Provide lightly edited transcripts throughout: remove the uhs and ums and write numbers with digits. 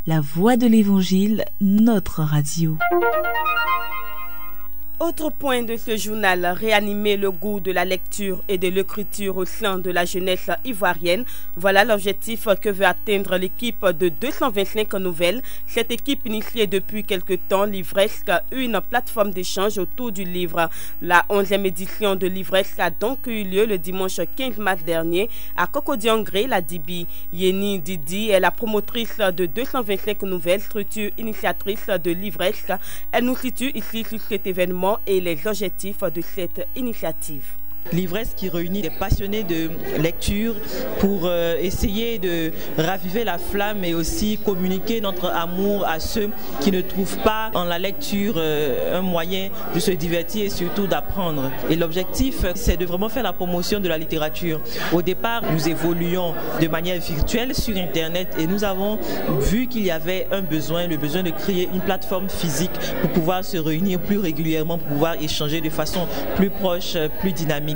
La voix de l'Évangile, notre radio. Autre point de ce journal, réanimer le goût de la lecture et de l'écriture au sein de la jeunesse ivoirienne. Voilà l'objectif que veut atteindre l'équipe de 225 nouvelles. Cette équipe initiée depuis quelque temps Livresque, une plateforme d'échange autour du livre. La 11e édition de Livresque a donc eu lieu le dimanche 15 mars dernier à Cocodiangré, la Dibi. Yeni Didi est la promotrice de 225 nouvelles, structure initiatrice de Livresque. Elle nous situe ici sur cet événement et les objectifs de cette initiative. Livresque qui réunit des passionnés de lecture pour essayer de raviver la flamme et aussi communiquer notre amour à ceux qui ne trouvent pas en la lecture un moyen de se divertir et surtout d'apprendre. Et l'objectif, c'est de vraiment faire la promotion de la littérature. Au départ, nous évoluions de manière virtuelle sur Internet et nous avons vu qu'il y avait un besoin, le besoin de créer une plateforme physique pour pouvoir se réunir plus régulièrement, pour pouvoir échanger de façon plus proche, plus dynamique.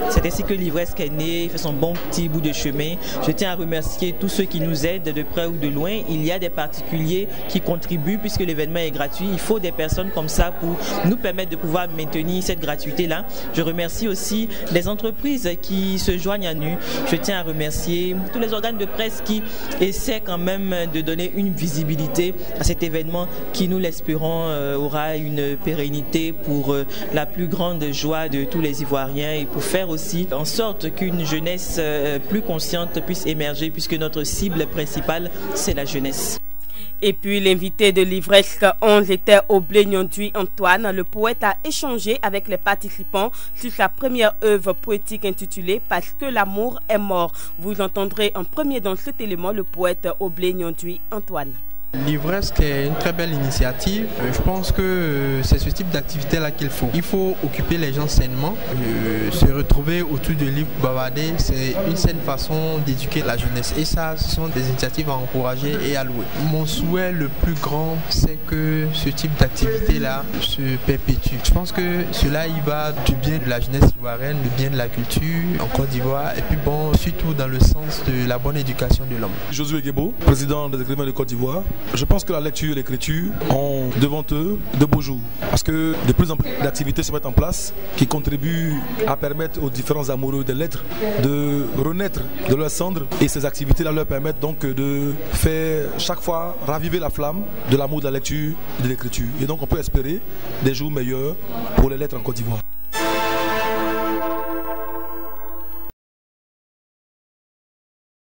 C'est ainsi que Livresque est né, il fait son bon petit bout de chemin. Je tiens à remercier tous ceux qui nous aident de près ou de loin. Il y a des particuliers qui contribuent puisque l'événement est gratuit. Il faut des personnes comme ça pour nous permettre de pouvoir maintenir cette gratuité-là. Je remercie aussi les entreprises qui se joignent à nous. Je tiens à remercier tous les organes de presse qui essaient quand même de donner une visibilité à cet événement qui, nous l'espérons, aura une pérennité pour la plus grande joie de tous les Ivoiriens et pour faire aussi en sorte qu'une jeunesse plus consciente puisse émerger puisque notre cible principale, c'est la jeunesse. Et puis l'invité de Livresque 11 était Oblé Nyondui Antoine. Le poète a échangé avec les participants sur sa première œuvre poétique intitulée « Parce que l'amour est mort ». Vous entendrez en premier dans cet élément le poète Oblé Nyondui Antoine. Livresque est une très belle initiative. Je pense que c'est ce type d'activité-là qu'il faut. Il faut occuper les gens sainement. Se retrouver autour de livres bavarder, c'est une saine façon d'éduquer la jeunesse. Et ça, ce sont des initiatives à encourager et à louer. Mon souhait le plus grand, c'est que ce type d'activité-là se perpétue. Je pense que cela y va du bien de la jeunesse ivoirienne, du bien de la culture en Côte d'Ivoire, et puis bon, surtout dans le sens de la bonne éducation de l'homme. Josué Guébo, président des écrivains de Côte d'Ivoire. Je pense que la lecture et l'écriture ont devant eux de beaux jours parce que de plus en plus d'activités se mettent en place qui contribuent à permettre aux différents amoureux des lettres de renaître de leurs cendres et ces activités-là leur permettent donc de faire chaque fois raviver la flamme de l'amour de la lecture et de l'écriture. Et donc on peut espérer des jours meilleurs pour les lettres en Côte d'Ivoire.